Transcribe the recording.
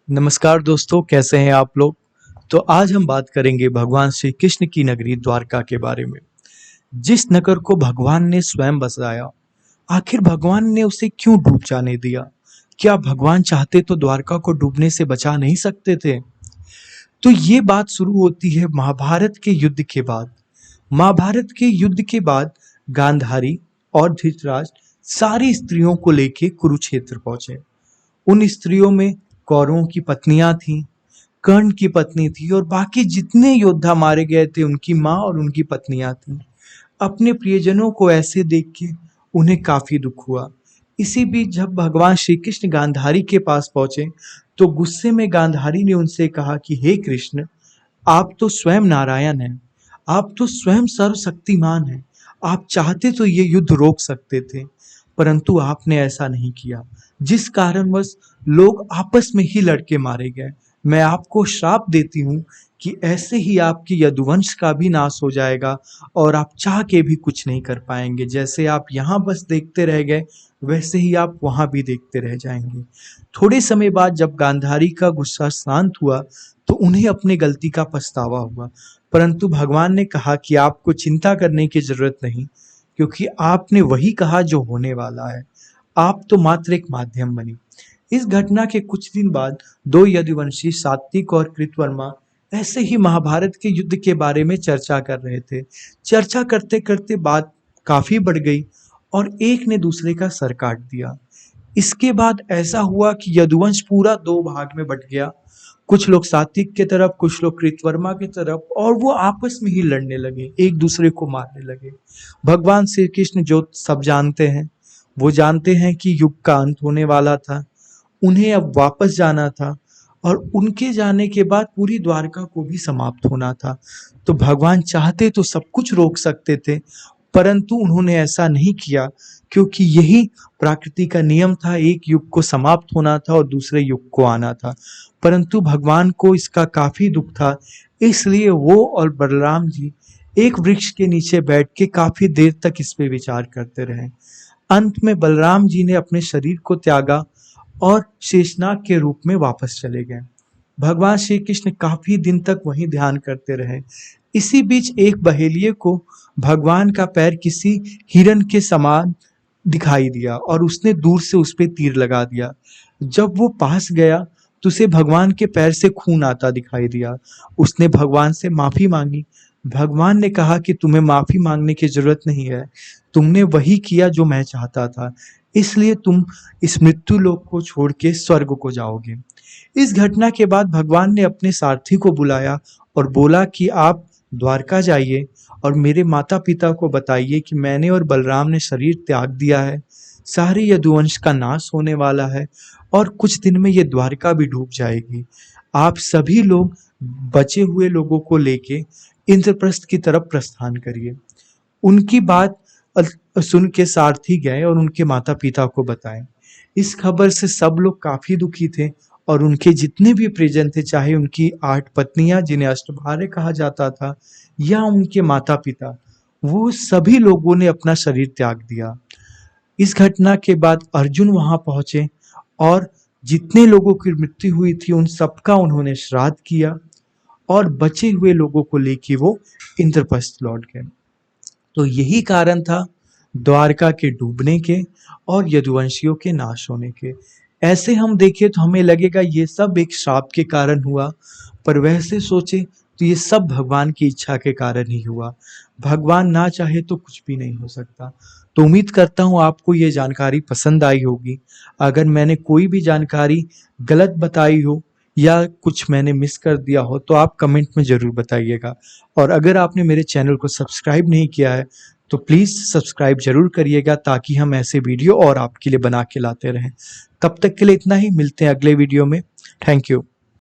नमस्कार दोस्तों, कैसे हैं आप लोग। तो आज हम बात करेंगे भगवान श्री कृष्ण की नगरी द्वारका के बारे में। जिस नगर को भगवान ने स्वयं बसाया, आखिर भगवान ने उसे क्यों डूब जाने दिया। क्या भगवान चाहते तो द्वारका को डूबने से बचा नहीं सकते थे। तो ये बात शुरू होती है महाभारत के युद्ध के बाद। महाभारत के युद्ध के बाद गांधारी और धृतराष्ट्र सारी स्त्रियों को लेके कुरुक्षेत्र पहुंचे। उन स्त्रियों में कौरवों की पत्नियां थीं, कर्ण की पत्नी थी और बाकी जितने योद्धा मारे गए थे उनकी माँ और उनकी पत्नियां थीं। अपने प्रियजनों को ऐसे देख के उन्हें काफी दुख हुआ। इसी बीच जब भगवान श्री कृष्ण गांधारी के पास पहुंचे तो गुस्से में गांधारी ने उनसे कहा कि हे कृष्ण, आप तो स्वयं नारायण हैं, आप तो स्वयं सर्वशक्तिमान हैं। आप चाहते तो ये युद्ध रोक सकते थे, परंतु आपने ऐसा नहीं किया, जिस कारणवश लोग आपस में ही लड़के मारे गए। मैं आपको श्राप देती हूँ कि ऐसे ही आपके यदुवंश का भी नाश हो जाएगा और आप चाह के भी कुछ नहीं कर पाएंगे। जैसे आप यहाँ बस देखते रह गए, वैसे ही आप वहां भी देखते रह जाएंगे। थोड़े समय बाद जब गांधारी का गुस्सा शांत हुआ तो उन्हें अपनी गलती का पछतावा हुआ, परंतु भगवान ने कहा कि आपको चिंता करने की जरूरत नहीं, क्योंकि आपने वही कहा जो होने वाला है। आप तो मात्र एक माध्यम बनी। इस घटना के कुछ दिन बाद दो यदुवंशी सात्विक और कृतवर्मा ऐसे ही महाभारत के युद्ध के बारे में चर्चा कर रहे थे। चर्चा करते करते बात काफी बढ़ गई और एक ने दूसरे का सर काट दिया। इसके बाद ऐसा हुआ कि यदुवंश पूरा दो भाग में बट गया। कुछ लोग सात्विक के तरफ, कुछ लोग कृतवर्मा की तरफ, और वो आपस में ही लड़ने लगे, एक दूसरे को मारने लगे। भगवान श्री कृष्ण जो सब जानते हैं, वो जानते हैं कि युग का अंत होने वाला था, उन्हें अब वापस जाना था और उनके जाने के बाद पूरी द्वारका को भी समाप्त होना था। तो भगवान चाहते तो सब कुछ रोक सकते थे, परंतु उन्होंने ऐसा नहीं किया, क्योंकि यही प्रकृति का नियम था। एक युग को समाप्त होना था और दूसरे युग को आना था। परंतु भगवान को इसका काफी दुख था, इसलिए वो और बलराम जी एक वृक्ष के नीचे बैठ के काफी देर तक इस पे विचार करते रहे। अंत में बलराम जी ने अपने शरीर को त्यागा और शेषनाग के रूप में वापस चले गए। भगवान श्री कृष्ण काफी दिन तक वहीं ध्यान करते रहे। इसी बीच एक बहेलिये को भगवान का पैर किसी हिरण के समान दिखाई दिया और उसने दूर से उस पे तीर लगा दिया। जब वो पास गया तो उसे भगवान के पैर से खून आता दिखाई दिया। उसने भगवान से माफी मांगी। भगवान ने कहा कि तुम्हें माफी मांगने की जरूरत नहीं है, तुमने वही किया जो मैं चाहता था, इसलिए तुम इस मृत्यु लोक को छोड़ के स्वर्ग को जाओगे। इस घटना के बाद भगवान ने अपने सारथी को बुलाया और बोला कि आप द्वारका जाइए और मेरे माता पिता को बताइए कि मैंने और बलराम ने शरीर त्याग दिया है, सारे यदुवंश का नाश होने वाला है और कुछ दिन में ये द्वारका भी डूब जाएगी। आप सभी लोग बचे हुए लोगों को लेके इंद्रप्रस्थ की तरफ प्रस्थान करिए। उनकी बात सुन के सारथी गए और उनके माता पिता को बताएं। इस खबर से सब लोग काफी दुखी थे और उनके जितने भी परिजन थे, चाहे उनकी 8 पत्नियां जिन्हें अष्टभार्य कहा जाता था, या उनके माता पिता, वो सभी लोगों ने अपना शरीर त्याग दिया। इस घटना के बाद अर्जुन वहां पहुंचे और जितने लोगों की मृत्यु हुई थी उन सबका उन्होंने श्राद्ध किया और बचे हुए लोगों को लेके वो इंद्रप्रस्थ लौट गए। तो यही कारण था द्वारका के डूबने के और यदुवंशियों के नाश होने के। ऐसे हम देखें तो हमें लगेगा ये सब एक श्राप के कारण हुआ, पर वैसे सोचे तो ये सब भगवान की इच्छा के कारण ही हुआ। भगवान ना चाहे तो कुछ भी नहीं हो सकता। तो उम्मीद करता हूँ आपको ये जानकारी पसंद आई होगी। अगर मैंने कोई भी जानकारी गलत बताई हो या कुछ मैंने मिस कर दिया हो तो आप कमेंट में ज़रूर बताइएगा। और अगर आपने मेरे चैनल को सब्सक्राइब नहीं किया है तो प्लीज़ सब्सक्राइब जरूर करिएगा, ताकि हम ऐसे वीडियो और आपके लिए बना के लाते रहें। तब तक के लिए इतना ही, मिलते हैं अगले वीडियो में। Thank you.